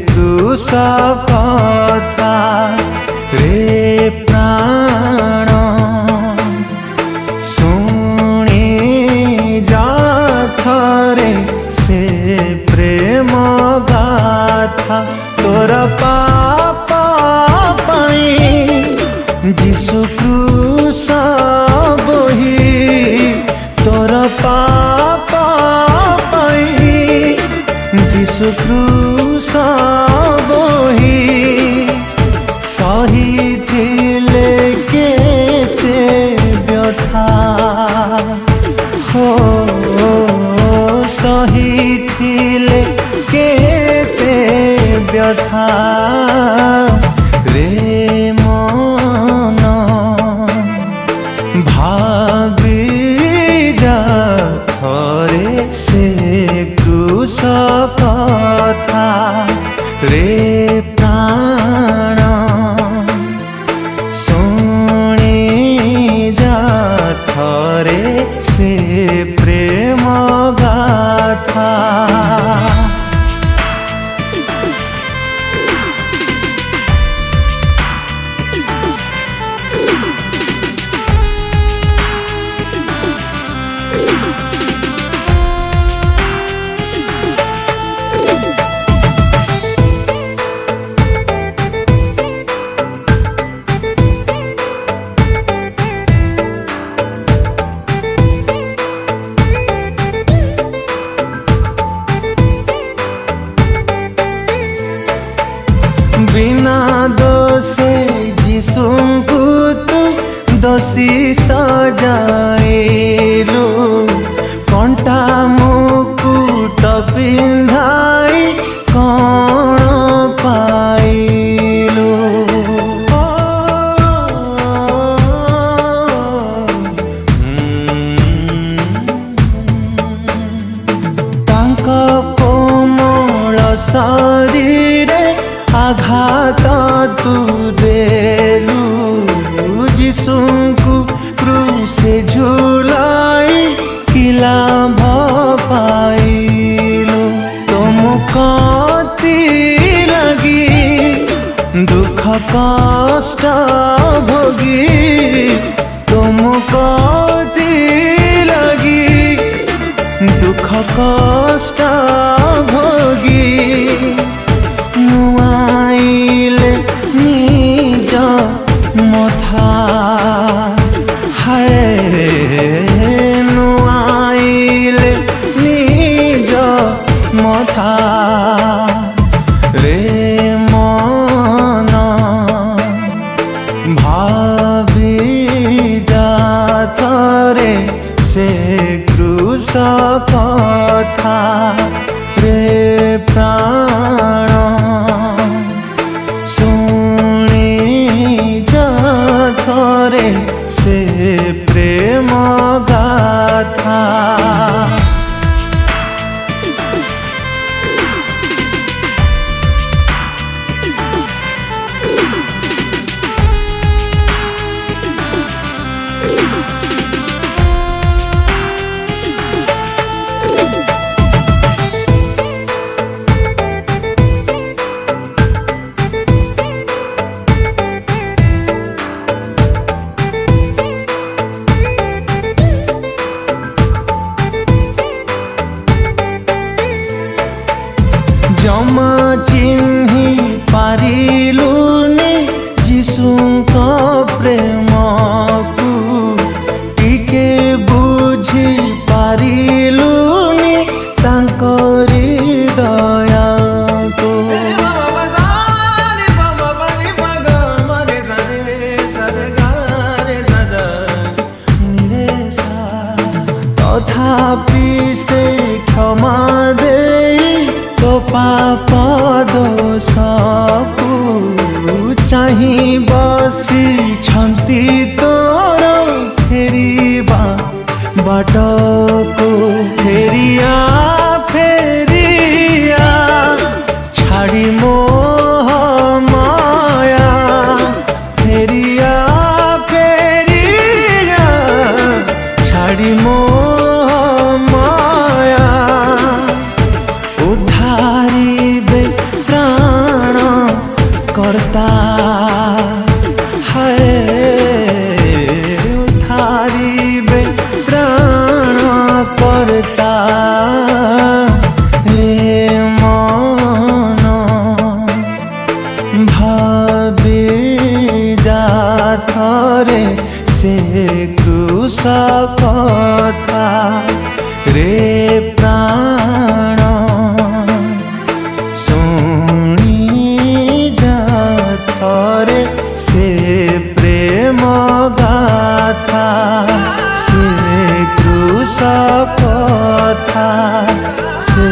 क्रूस कथा रे प्राण शुणी जा थरे से प्रेम गाथा तोर पाप पाई जीशु क्रूस बोही तोर पाप पाई जीशु क्रूस बोही सही थिले केते व्यथा हो सही थिले केते व्यथा रे मन भावी जा थरे से क्रूस कथा रे प्राण शुणी जा थरे से प्रेम गाथा। बिना दोषे जीशुଙ୍କୁ तू दोषी सजाइलु कंटा मुकुट पिंधाई कौन पाइलु तांका कोमल शरीर आघात तू देलु जीशुଙ୍କୁ क्रूसे झुलाई कि लाभ पाइलु तुम कति लगी दुख कष्ट भोगी तुम कति लगी दुख कष्ट भोगी नुआइले निज मथा हाय नुआइले निज मथा रे मन भावी जा थरे से क्रूस कथा रे प्राण शुणी जा थरे से प्रेम गाथा। जमा चिन्हि पारिलुनि जीशुଙ୍କ प्रेम को टिके बुझी पारिलुनि तांकरी दया को तथापि से क्षमा दे तो पाप दोष को चाही बसी छंती तोर फेरिबा बाट को फेरिया फेरिया छाड़ी मोह माया फेरिया फेरिया छाड़ी मोह माया उधारी बे प्राण কথা রে প্রাণ শুনি যা থরে সে প্রেম গাথা সে কৃষ কথা সে